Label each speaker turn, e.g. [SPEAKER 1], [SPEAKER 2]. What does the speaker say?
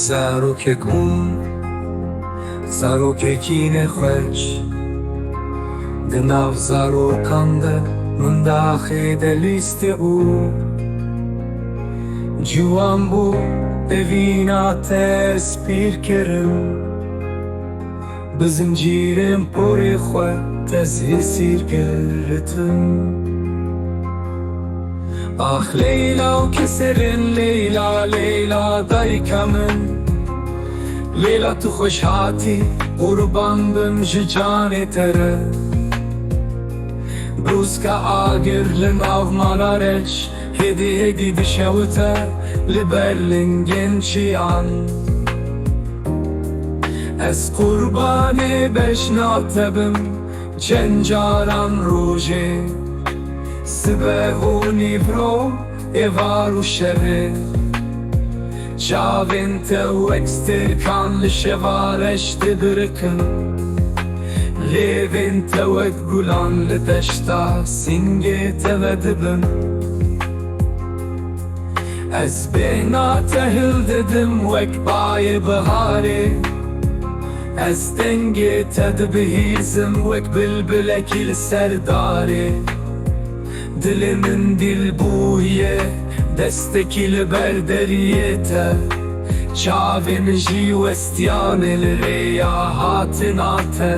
[SPEAKER 1] zarokek zarokekine xweç di nav zarokan de min daxê de lîstê û ciwan bû devîna te spîr kirin bi zincîrên porê xwe te zêsîr giritin. Ah Leyla u keserin Leyla, Leyla dayka min Leyla tu xweş hatî qurban bim ji canê te re Brûska agir li nav mala reç Hêdî hêdî dişewite li ber lingên çiyan Ez qurbanê beşna te bim çend caran rojê Sibeh û nîvro êvar û şevê Çavên te wek stêrkan li şeva reş dibirikin Lêvên te wek gulan li deşta singê te ve dibin Ez bêhna te hil didim wek bayê biharê Ez dengê te dibihîzim wek bilbilekî li ser darê Dilê min dîlbûye destekî li ber deriyê te Çavên min jî westiyanê li rêya hatina te